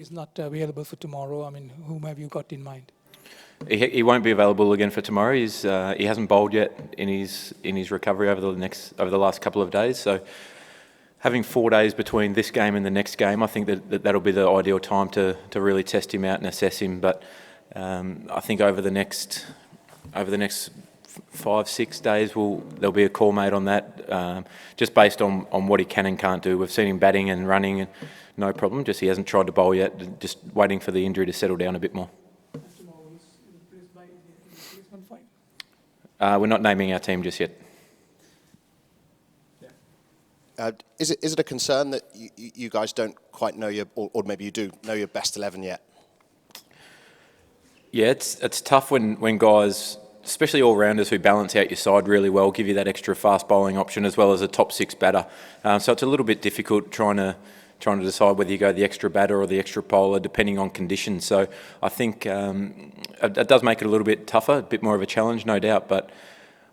he's not available for tomorrow? I mean, whom have you got in mind? He won't be available again for tomorrow. He hasn't bowled yet in his recovery over the last couple of days. So having 4 days between this game and the next game, I think that'll be the ideal time to really test him out and assess him. But I think over the next 5-6 days, there'll be a call made on that, just based on what he can and can't do. We've seen him batting and running, and no problem. Just he hasn't tried to bowl yet. Just waiting for the injury to settle down a bit more. We're not naming our team just yet. Is it a concern that you guys don't quite know or maybe you do know your best 11 yet? Yeah, it's tough when guys, especially all-rounders who balance out your side really well, give you that extra fast bowling option as well as a top 6 batter. So it's a little bit difficult trying to decide whether you go the extra batter or the extra bowler depending on conditions. So I think it does make it a little bit tougher, a bit more of a challenge, no doubt. But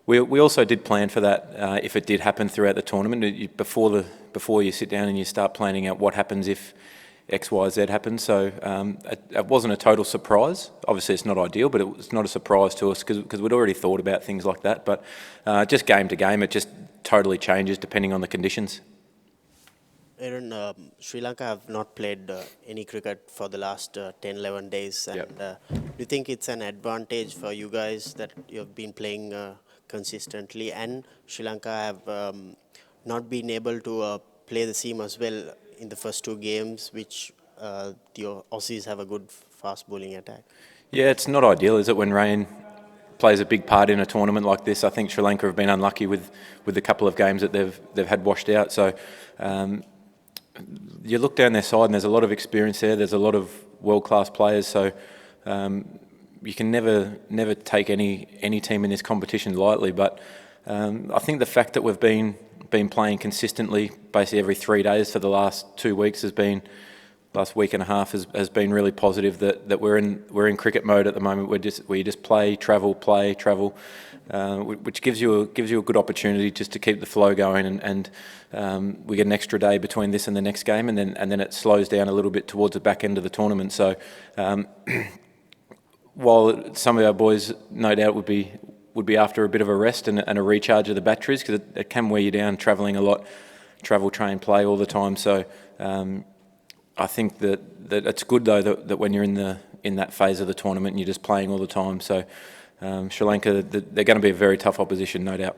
we also did plan for that if it did happen throughout the tournament. Before you sit down and you start planning out what happens if X, Y, Z happens. So it wasn't a total surprise. Obviously, it's not ideal, but it's not a surprise to us because we'd already thought about things like that. But just game to game, it just totally changes depending on the conditions. Aaron, Sri Lanka have not played any cricket for the last 10-11 days. And do you think it's an advantage for you guys that you've been playing consistently, and Sri Lanka have not been able to play the seam as well in the first 2 games, which the Aussies have a good fast bowling attack? Yeah, it's not ideal, is it, when rain plays a big part in a tournament like this? I think Sri Lanka have been unlucky with the couple of games that they've had washed out. So you look down their side and there's a lot of experience there. There's a lot of world-class players. So you can never take any team in this competition lightly. But I think the fact that we've been playing consistently, basically every 3 days for the last 2 weeks last week and a half has been really positive. That we're in cricket mode at the moment. We just play, travel, which gives you a good opportunity just to keep the flow going. And we get an extra day between this and the next game, and then it slows down a little bit towards the back end of the tournament. So while some of our boys no doubt would be after a bit of a rest and a recharge of the batteries, because it can wear you down travelling a lot, travel, train, play all the time. So I think that it's good though that when you're in that phase of the tournament and you're just playing all the time. So Sri Lanka, they're going to be a very tough opposition, no doubt.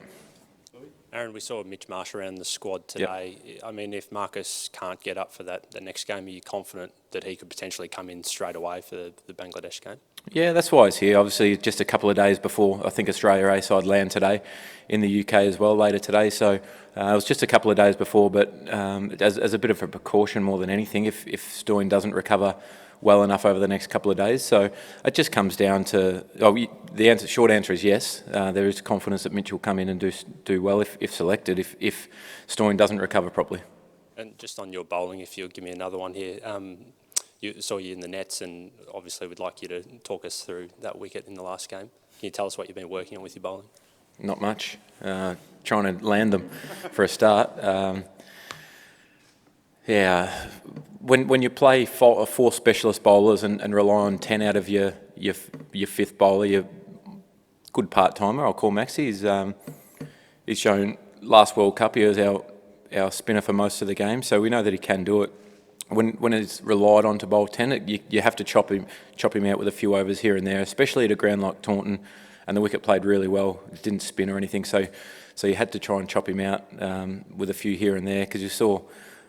Aaron, we saw Mitch Marsh around the squad today. Yep. I mean, if Marcus can't get up for the next game, are you confident that he could potentially come in straight away for the Bangladesh game? Yeah, that's why he's here. Obviously, just a couple of days before, I think Australia A-side land today, in the UK as well later today. So it was just a couple of days before, but as a bit of a precaution more than anything, if Stoin doesn't recover well enough over the next couple of days. So it just comes down to, short answer is yes. There is confidence that Mitch will come in and do well if selected, if Stoin doesn't recover properly. And just on your bowling, if you'll give me another one here. Saw you in the nets, and obviously we'd like you to talk us through that wicket in the last game. Can you tell us what you've been working on with your bowling? Not much. Trying to land them for a start. When you play 4 specialist bowlers and rely on 10 out of your 5th bowler, your good part-timer, I'll call Maxi, he's shown last World Cup he was our spinner for most of the game, so we know that he can do it. When it's relied on to bowl 10, you have to chop him out with a few overs here and there, especially at a ground like Taunton, and the wicket played really well. It didn't spin or anything, so you had to try and chop him out with a few here and there, because you saw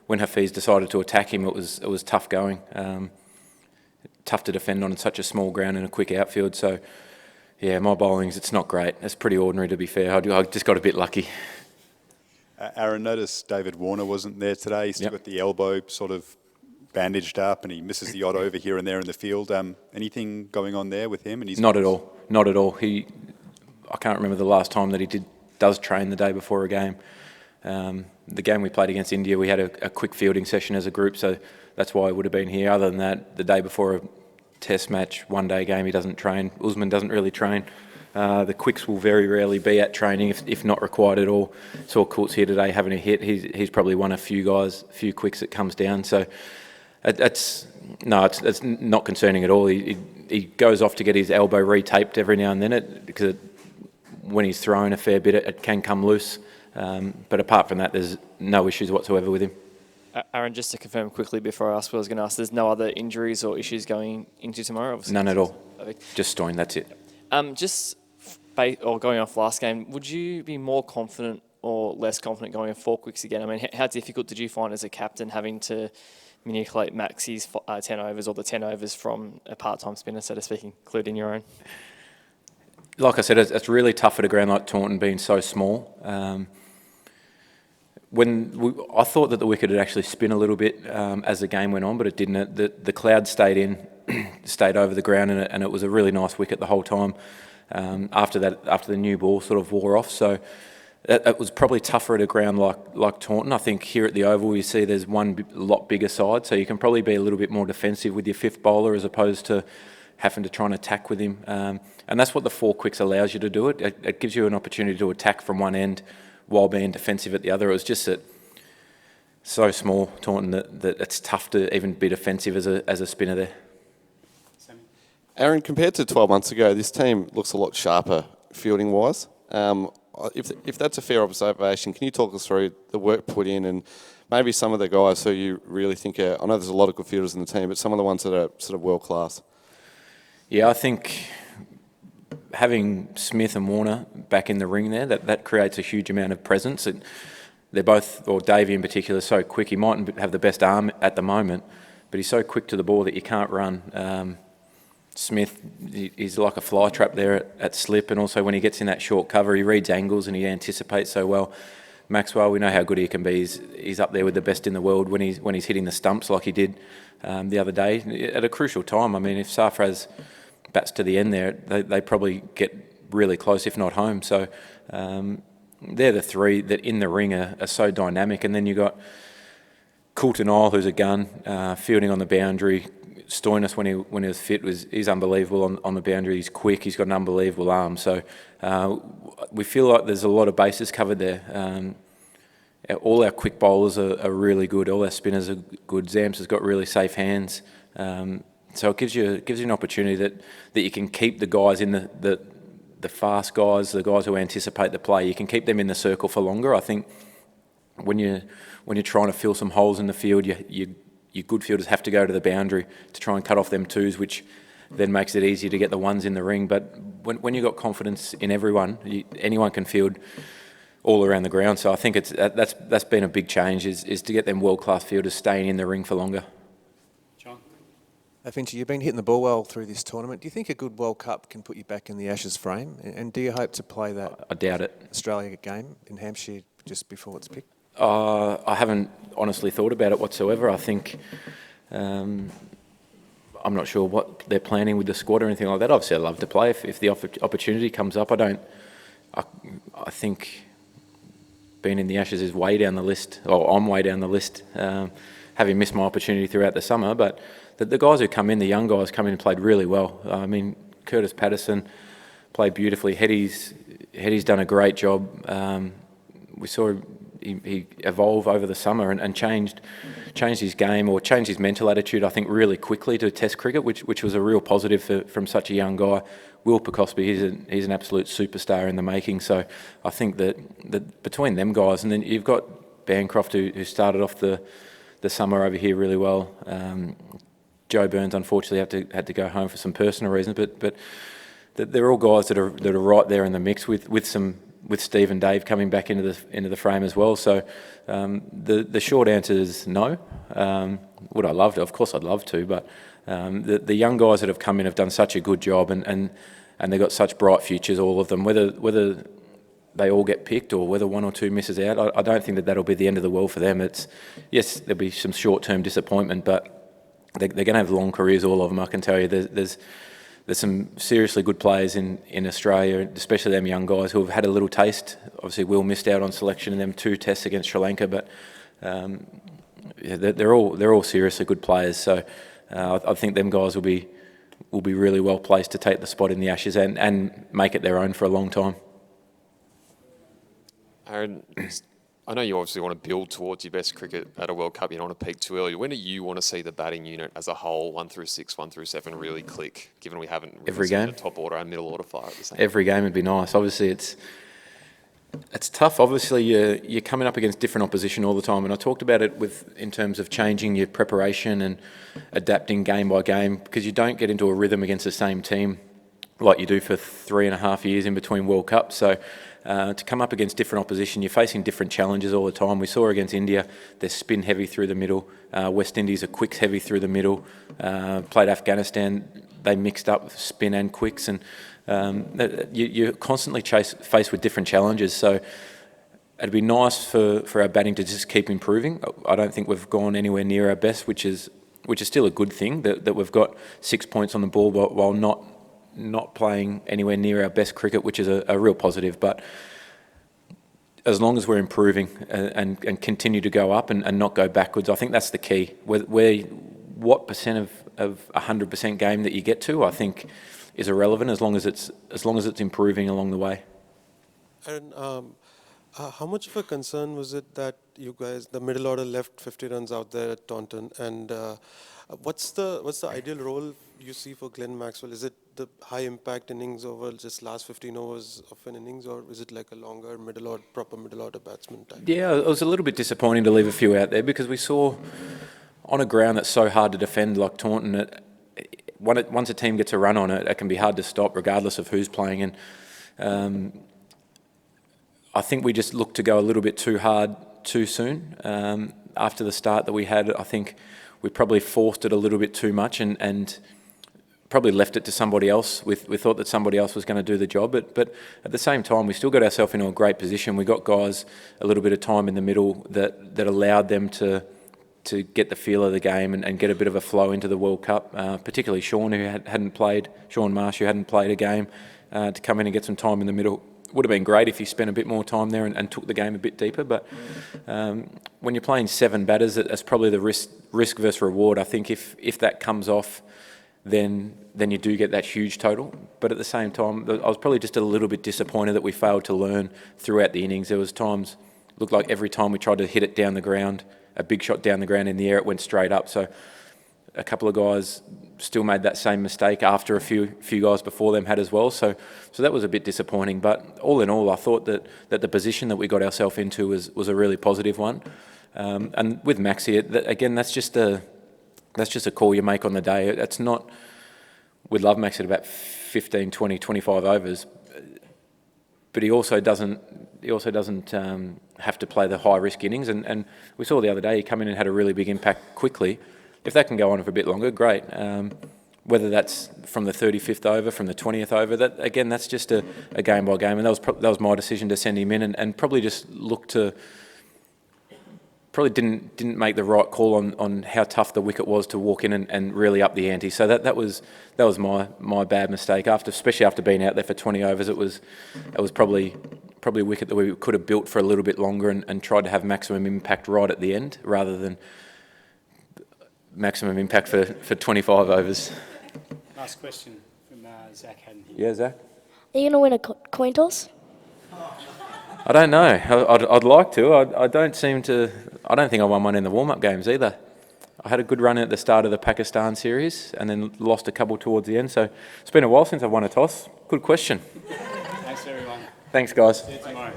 when Hafiz decided to attack him, it was tough going, tough to defend on such a small ground in a quick outfield. So yeah, my bowling's, it's not great. It's pretty ordinary, to be fair. I just got a bit lucky. Aaron, noticed David Warner wasn't there today. He's still got the elbow sort of bandaged up, and he misses the odd over here and there in the field. Anything going on there with him? And Not at all. Not at all. I can't remember the last time that he does train the day before a game. The game we played against India, we had a quick fielding session as a group, so that's why he would have been here. Other than that, the day before a test match, one-day game, he doesn't train. Usman doesn't really train. The quicks will very rarely be at training if not required at all. Saw Courts here today having a hit. He's probably one of few quicks that comes down. So It's not concerning at all. He goes off to get his elbow retaped every now and then because when he's thrown a fair bit, it can come loose. But apart from that, there's no issues whatsoever with him. Aaron, just to confirm quickly before I ask what I was going to ask, there's no other injuries or issues going into tomorrow? Obviously. None at all. Perfect. Just Stoyne, that's it. Going off last game, would you be more confident or less confident going in 4 quicks again? I mean, how difficult did you find as a captain having to manipulate Maxi's 10 overs or the 10 overs from a part-time spinner, so to speak, including your own? Like I said, it's really tough at a ground like Taunton being so small. I thought that the wicket would actually spin a little bit as the game went on, but it didn't. The cloud stayed over the ground, and it was a really nice wicket the whole time. After the new ball sort of wore off, so it was probably tougher at a ground like Taunton. I think here at the Oval you see there's one lot bigger side, so you can probably be a little bit more defensive with your fifth bowler as opposed to having to try and attack with him. And that's what the 4 quicks allows you to do. It gives you an opportunity to attack from one end while being defensive at the other. It was just that so small, Taunton, that it's tough to even be defensive as a spinner there. Aaron, compared to 12 months ago, this team looks a lot sharper fielding-wise. If that's a fair observation, can you talk us through the work put in and maybe some of the guys who you really think are, I know there's a lot of good fielders in the team, but some of the ones that are sort of world-class? Yeah, I think having Smith and Warner back in the ring there, that creates a huge amount of presence. They're both, or Davey in particular, so quick. He mightn't have the best arm at the moment, but he's so quick to the ball that you can't run. Smith, he's like a fly trap there at slip, and also when he gets in that short cover, he reads angles and he anticipates so well. Maxwell, we know how good he can be. He's up there with the best in the world when he's hitting the stumps like he did the other day at a crucial time. I mean, if Safraz bats to the end there, they probably get really close, if not home. So they're the three that in the ring are so dynamic. And then you've got Coulton Isle, who's a gun, fielding on the boundary. Stoyne, when he was fit, he's unbelievable on the boundary. He's quick. He's got an unbelievable arm. So we feel like there's a lot of bases covered there. All our quick bowlers are really good. All our spinners are good. Zamps has got really safe hands. So it gives you an opportunity that you can keep the guys in the fast guys, the guys who anticipate the play. You can keep them in the circle for longer. I think when you're trying to fill some holes in the field, your good fielders have to go to the boundary to try and cut off them twos, which then makes it easier to get the ones in the ring. But when you've got confidence in everyone, anyone can field all around the ground. So I think that's been a big change, is to get them world-class fielders staying in the ring for longer. John? Finch, you've been hitting the ball well through this tournament. Do you think a good World Cup can put you back in the Ashes frame? And do you hope to play that I doubt it. Australia game in Hampshire just before it's picked? I haven't honestly thought about it whatsoever. I think I'm not sure what they're planning with the squad or anything like that. Obviously, I'd love to play if the opportunity comes up. I think being in the Ashes is way down the list, or I'm way down the list, having missed my opportunity throughout the summer. But the guys who come in, the young guys come in and played really well. I mean, Curtis Patterson played beautifully. Hetty's done a great job. We saw he evolve over the summer and changed his game, or changed his mental attitude, I think, really quickly to Test cricket, which was a real positive from such a young guy. Will Pecosby, he's an absolute superstar in the making. So I think that between them guys, and then you've got Bancroft who started off the summer over here really well. Joe Burns unfortunately had to go home for some personal reasons, but they're all guys that are right there in the mix with Steve and Dave coming back into the frame as well. So the short answer is no. Would I love to? Of course I'd love to, but the young guys that have come in have done such a good job, and they've got such bright futures, all of them. Whether they all get picked or whether one or two misses out, I don't think that'll be the end of the world for them. Yes, there'll be some short-term disappointment, but they're going to have long careers, all of them, I can tell you. There's some seriously good players in Australia, especially them young guys who have had a little taste. Obviously, Will missed out on selection in them 2 tests against Sri Lanka, but they're all seriously good players. So I think them guys will be really well placed to take the spot in the Ashes and make it their own for a long time. Aaron, I know you obviously want to build towards your best cricket at a World Cup. You don't want to peak too early. When do you want to see the batting unit as a whole, 1 through 6, 1 through 7, really click? Given we haven't really Every seen game. the top order and middle order fire at the same Every game would be nice. Obviously, it's tough. Obviously, you're coming up against different opposition all the time, and I talked about it in terms of changing your preparation and adapting game by game, because you don't get into a rhythm against the same team like you do for 3.5 years in between World Cups. So to come up against different opposition, you're facing different challenges all the time. We saw against India, they're spin heavy through the middle. West Indies are quicks heavy through the middle. Played Afghanistan, they mixed up spin and quicks, and you're constantly faced with different challenges. So it'd be nice for our batting to just keep improving. I don't think we've gone anywhere near our best, which is still a good thing, that we've got 6 points on the ball while not playing anywhere near our best cricket, which is a real positive. But as long as we're improving and continue to go up and not go backwards, I think that's the key. What percent of 100% game that you get to, I think, is irrelevant as long as it's improving along the way. And how much of a concern was it that you guys, the middle order, left 50 runs out there at Taunton? And what's the ideal role you see for Glenn Maxwell? Is it the high impact innings over just last 15 overs of an innings, or is it like a longer proper middle order batsman type? Yeah, it was a little bit disappointing to leave a few out there, because we saw on a ground that's so hard to defend like Taunton, once a team gets a run on it, it can be hard to stop regardless of who's playing. And I think we just looked to go a little bit too hard too soon. After the start that we had, I think we probably forced it a little bit too much and probably left it to somebody else. We thought that somebody else was going to do the job, but at the same time, we still got ourselves into a great position. We got guys a little bit of time in the middle that allowed them to get the feel of the game and get a bit of a flow into the World Cup, particularly Sean, who hadn't played, Sean Marsh, who hadn't played a game, to come in and get some time in the middle. Would have been great if he spent a bit more time there and took the game a bit deeper, but when you're playing 7 batters, that's probably the risk versus reward. I think if that comes off, then you do get that huge total. But at the same time, I was probably just a little bit disappointed that we failed to learn throughout the innings. There was times, looked like every time we tried to hit it down the ground, a big shot down the ground in the air, it went straight up. So a couple of guys still made that same mistake after a few guys before them had as well. So that was a bit disappointing. But all in all, I thought that the position that we got ourselves into was a really positive one. And with Maxi, again, that's just a call you make on the day. It's not. We'd love Maxi at about 15, 20, 25 overs, but he also doesn't have to play the high risk innings. And we saw the other day he come in and had a really big impact quickly. If that can go on for a bit longer, great. Whether that's from the 35th over, from the 20th over, that's just a game by game. And that was my decision to send him in and probably just look to. Probably didn't make the right call on how tough the wicket was to walk in and really up the ante. So that was my bad mistake. Especially after being out there for 20 overs, it was probably a wicket that we could have built for a little bit longer and tried to have maximum impact right at the end rather than maximum impact for 25 overs. Last question from Zach Haddon here. Yeah, Zach? Are you going to win a coin toss? I don't know. I'd like to. I don't think I won one in the warm-up games either. I had a good run at the start of the Pakistan series and then lost a couple towards the end. So it's been a while since I've won a toss. Good question. Thanks, everyone. Thanks, guys. See you tomorrow.